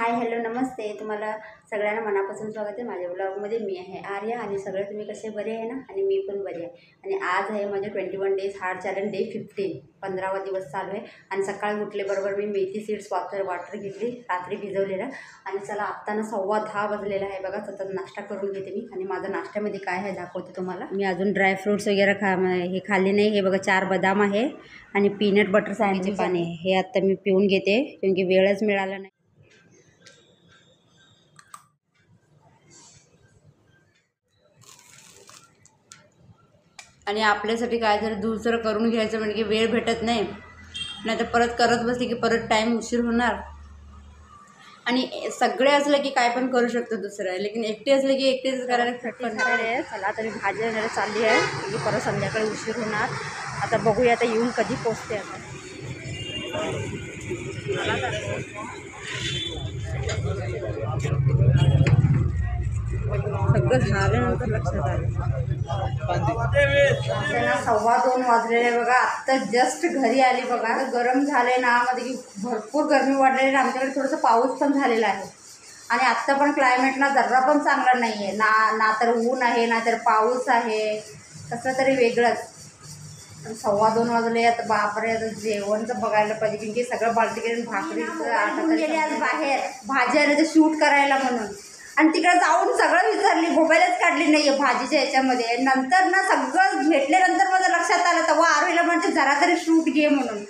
Hi hello नमस्ते, तुम्हाला सगळ्यांना मनापासून स्वागत आहे माझ्या ब्लॉगमध्ये. मी आहे आर्या आणि सगळे तुम्ही कसे बरे आहे ना. आणि मी पण बरे आहे. आणि आज आहे माझे 21 डेज हार्ड चॅलेंज डे 15, 15वा दिवस चालू आहे. आणि सकाळी उठल्याबरोबर मी मेथी सीड्स वाटर घेतली, रात्री भिजवलेलं. आणि चला आत्ताना 10:15 वाजलेला आहे बघा. सतत नाश्ता करून घेते मी. आणि माझं नाश्त्यामध्ये काय आहे दाखवते तुम्हाला. मी अजून ड्रायफ्रूट्स वगैरे खाल्ले नाही. हे बघा 4 बदाम आहे आणि पीनट बटर सँडविच पाणी आहे. हे आत्ता मी पिऊन घेते कारण की वेळच मिळाला नाही. आणि आपल्यासाठी काहीतरी दुसरं करून घ्यायचं म्हणजे वेळ भेटत नाही. नाही तर परत करत बसली की परत टाईम उशीर होणार. आणि सगळे असले की काय पण करू शकतो दुसरं, लेकिन एकटे असले की एकटेच करायला कंटाळा आहे. चला आता मी भाजी आणायला चालली आहे की परत संध्याकाळी उशीर होणार. आता बघूया आता येऊन कधी पोचते. आता सगळं झाल्यानंतर लक्षात आलं. 2:15 वाजलेले बघा. आत्ता जस्ट घरी आली बघा. गरम झाले ना मध्ये की भरपूर गरमी वाढलेली. आमच्याकडे थोडंसं पाऊस पण झालेला आहे. आणि आत्ता पण क्लायमेट ना जरा पण चांगला नाही आहे ना तर ऊन आहे ना तर पाऊस आहे. कसं तरी वेगळंच. 2:15 वाजले. आता बापरे, आता जेवणचं बघायला पाहिजे कारण की सगळं बाल्टी भाकरीचं आटा गेले आज बाहेर भाजी आणायचं शूट करायला म्हणून. आणि तिकडे जाऊन सगळं विचारली, मोबाईलच काढली नाही आहे भाजीच्या याच्यामध्ये. नंतर ना सगळं भेटल्यानंतर माझं लक्षात आलं तेव्हा आरोहीला म्हणजे जरा तरी शूट घे म्हणून.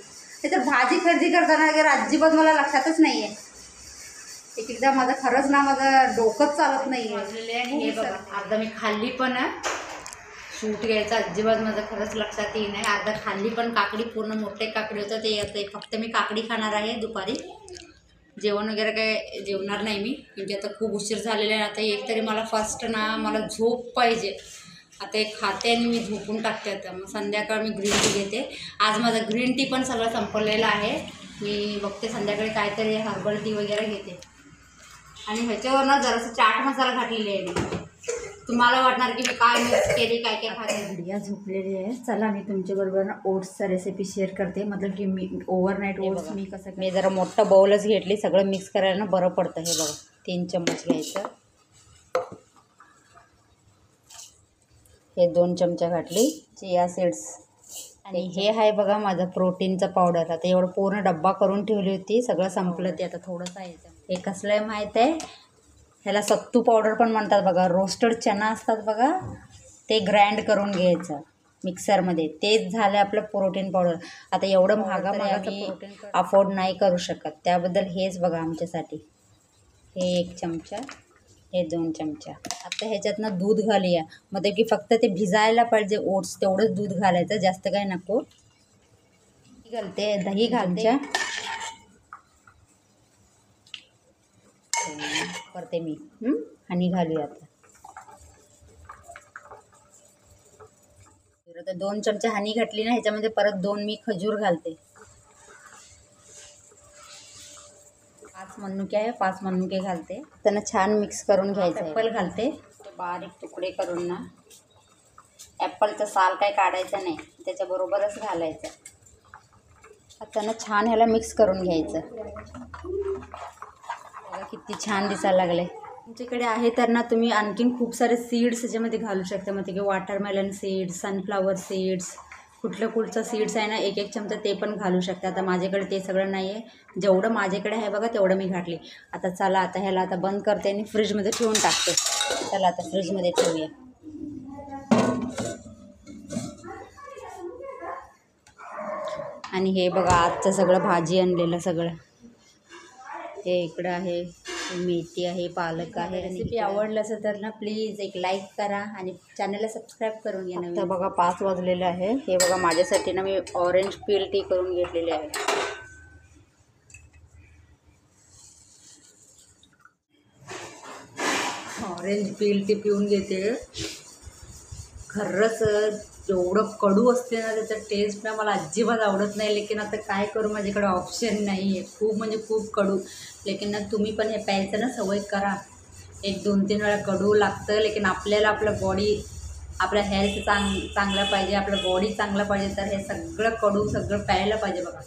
तर भाजी खरेदी करताना वगैरे अजिबात मला लक्षातच नाही आहे. एकदा माझं खरंच ना माझं डोकंच चालत नाही आहे. हे बघा अर्धा मी खाल्ली पण शूट घ्यायचं अजिबात माझं खरंच लक्षात येई नाही. अर्धा खाल्ली पण काकडी, पूर्ण मोठे काकडी होतं ते येतं. फक्त मी काकडी खाणार आहे दुपारी. जेवण वगैरे काय जेवणार नाही मी म्हणजे आता खूप उशीर झालेला आहे. आता एक तरी मला फर्स्ट ना मला झोप पाहिजे. आता एक खाते आणि मी झोपून टाकते. आता मग संध्याकाळ मी ग्रीन टी घेते. आज माझं ग्रीन टी पण सगळं संपलेलं आहे. मी बघते संध्याकाळी काहीतरी हर्बल टी वगैरे घेते. आणि ह्याच्यावर ना जरासं चाट मसाला घातलेले आहे मी. तुम्हाला वाटणार की मी काय मिक्स केली काय काय खाते. गुडिया झोपलेली आहे. चला मी तुमच्याबरोबर ना ओट्सचा रेसिपी शेअर करते. मतलब की मी ओव्हरनाईट ओट्स मी कसं मी जरा मोठं बाउलच घेतली. सगळं मिक्स करायला ना बरं पडतं. हे बघा 3 चम्मच घ्यायचं. हे 2 चमचा घातली चिया सीड्स. आणि हे आहे बघा माझं प्रोटीनचं पावडर. आता एवढं पूर्ण डब्बा करून ठेवली होती. सगळं संपलं ते आता थोडंसं आहे. हे कसलं आहे माहीत आहे, ह्याला सत्तू पावडर पण म्हणतात बघा. रोस्टेड चना असतात बघा, ते ग्राइंड करून घ्यायचं मिक्सरमध्ये. तेच झालं आपलं प्रोटीन पावडर. आता एवढं महागाचं अफोर्ड नाही करू शकत, त्याबद्दल हेच बघा आमच्यासाठी. हे 1 चमचा, हे 2 चमचा. आता ह्याच्यातनं दूध घालूया. म्हणजे की फक्त ते भिजायला पाहिजे ओट्स, तेवढंच दूध घालायचं, जास्त काय नको. घालते दही घालते करते मी. हनी घालूया आता. 2 चमचे हनी घातली ना, ह्याच्यामध्ये परत 2 मी खजूर घालते. 5 मनुके आहे, 5 मनुके घालते. त्यांना छान मिक्स करून घ्यायचं. ॲपल घालते बारीक तुकडे करून ना. ॲपलचं साल काय काढायचं नाही, त्याच्याबरोबरच घालायचं. त्यांना छान ह्याला मिक्स करून घ्यायचं. किती छान दिसायला लागले. तुमच्याकडे आहे तर ना तुम्ही आणखीन खूप सारे सीड्स ह्याच्यामध्ये घालू शकता. म्हणजे की वॉटरमेलन सीड्स, सनफ्लावर सीड्स, कुठचं सीड्स आहे ना 1-1 चमचा ते पण घालू शकता. आता माझ्याकडे ते सगळं नाही आहे. जेवढं माझ्याकडे आहे बघा तेवढं मी घातली. आता चला आता ह्याला आता बंद करते आणि फ्रीजमध्ये ठेवून टाकते. चला आता फ्रीजमध्ये ठेवूया. आणि हे बघा आजचं सगळं भाजी आणलेलं सगळं. हे इकडं आहे, मेथी आहे, पालक आहे. रेसिपी आवडलं असेल तर ना प्लीज एक लाईक करा आणि चॅनलला सबस्क्राईब करून घ्या. आता बघा 5 वाजलेलं आहे. हे बघा माझ्यासाठी ना मी ऑरेंज पील टी करून घेतलेली आहे. ऑरेंज पील टी पिऊन घेते. खरंच जेवढं कडू असते ना त्याचा टेस्ट ना मला अजिबात आवडत नाही. लेकिन आता काय करू, माझ्याकडे ऑप्शन नाही आहे. खूप म्हणजे खूप कडू. लेकिन ना तुम्ही पण हे प्यायचं ना सवय करा. 1-2-3 वेळा कडू लागतं, लेकिन आपल्याला आपलं बॉडी, आपल्या हेल्थ चांगला पाहिजे, आपलं बॉडी चांगलं पाहिजे, तर हे सगळं कडू सगळं प्यायला पाहिजे बघा.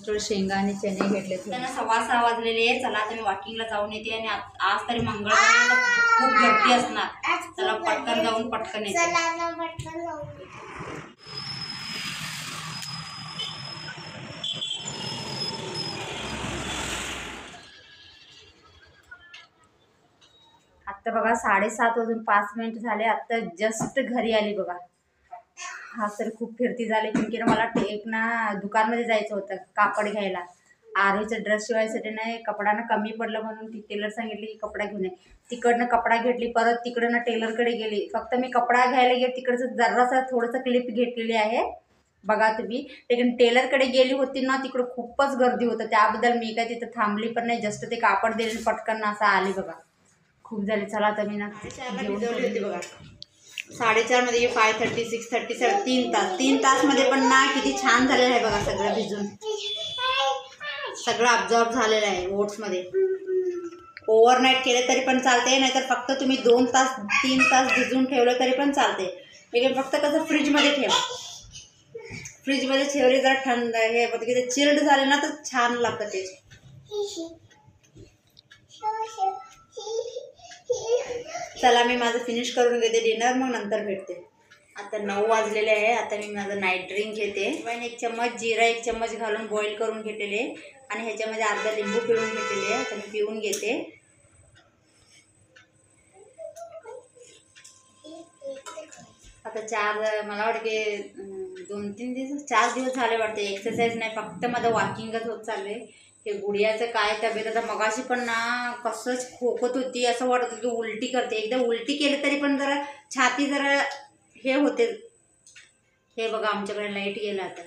थोडे शेंगा आणि चणे घेतले. त्यांना 6:15 वाजलेले आहे. चला आता मी वॉकिंगला जाऊन येते. आणि आज तरी मंगळवार खूप गर्दी असणार. चला पटकन जाऊन पटकन येते. आता बघा 7:30 वाजून 5 मिनिट झाले. आता जस्ट घरी आली बघा. हा तर खूप फिरती झाली. की मला एक ना दुकानमध्ये जायचं होतं कापड घ्यायला. आरोहीचा ड्रेस शिवायसाठी नाही, कपडा ना कमी पडलं म्हणून ती टेलर सांगितली की कपडा घेऊन ये. तिकडनं कपडा घेतली, परत तिकडं ना टेलरकडे गेली. फक्त मी कपडा घ्यायला गेले तिकडचं जरासा थोडंसं क्लिप घेतलेली आहे बघा तुम्ही. लेकिन टेलरकडे गेली होती ना, तिकडं खूपच गर्दी होतं. त्याबद्दल मी काय तिथं थांबली पण नाही. जस्ट ते कापड दिले पटकन असं आली बघा. खूप झाले. चला आता मी ना भिजवली होती बघा. 4:30 मध्ये 5:30 6:30 3 तासमध्ये पण ना किती छान झालेलं आहे बघा. सगळं भिजून सगळं ऑब्झॉर्ब झालेलं आहे ओट्समध्ये. ओव्हरनाईट केले तरी पण चालते, नाहीतर फक्त तुम्ही 2 तास 3 तास भिजून ठेवलं तरी पण चालते. लेकिन फक्त कसं फ्रीजमध्ये ठेवा. फ्रीजमध्ये ठेवले जरा थंड हे बघा ते चिल्ड झाले ना तर छान लागतं ते. चला मी माझं फिनिश करून घेते डिनर, मग नंतर भेटते. आता 9 वाजलेले आहे. आता मी माझं नाईट ड्रिंक घेते. पण 1 चम्मच जिरा 1 चम्मच घालून बॉईल करून घेतलेले आणि ह्याच्यामध्ये अर्धा लिंबू पिळून घेतलेले. आता मी पिऊन घेते. आता मला वाटते 2-3 दिवस 4 दिवस झाले वाटते. एक्सरसाइज नाही, फक्त माझं वॉकिंगच होत चाललं आहे. हे गुडियाचं काय तब्येत आता मगाशी पण ना कसंच खोकत होती. असं वाटत होतं की उलटी करते. एकदा उलटी केली तरी पण जरा छाती जरा हे होते. हे बघा आमच्याकडे लाईट गेला आता.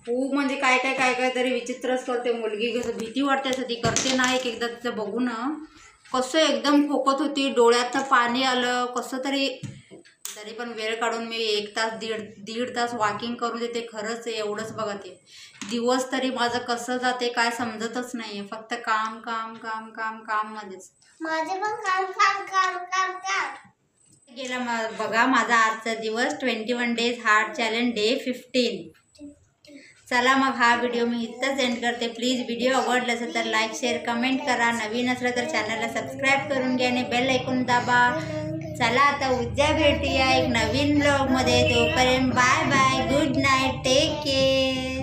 खूप म्हणजे काय तरी विचित्रच करते मुलगी. कसं भीती वाटते असं ती करते ना. एकदा तिचं बघू ना कसं एकदम खोकत होती. डोळ्यात पाणी आलं कसं तरी पण वेळ काढून मी 1 तास दीड तास वॉकिंग करून देते. खरंच आहे एवढंच बघा. ते दिवस तरी माझं कसं जाते काय समजतच नाही. फक्त काम काम काम काम काम मध्येच माझे पण काम काम काम काम काम गेला बघा माझा आजचा दिवस. 21 डेज हार्ट चॅलेंज डे 15. चला मग हा व्हिडिओ मी इथंच एंड करते. प्लीज व्हिडिओ आवडला असेल तर लाईक शेअर कमेंट करा. नवीन असलं तर चॅनलला सबस्क्राईब करून घ्या आणि बेल ऐकून दाबा. चला आता उद्या भेटूया एक नवीन ब्लॉगमध्ये. तोपर्यंत bye bye, good night, take care.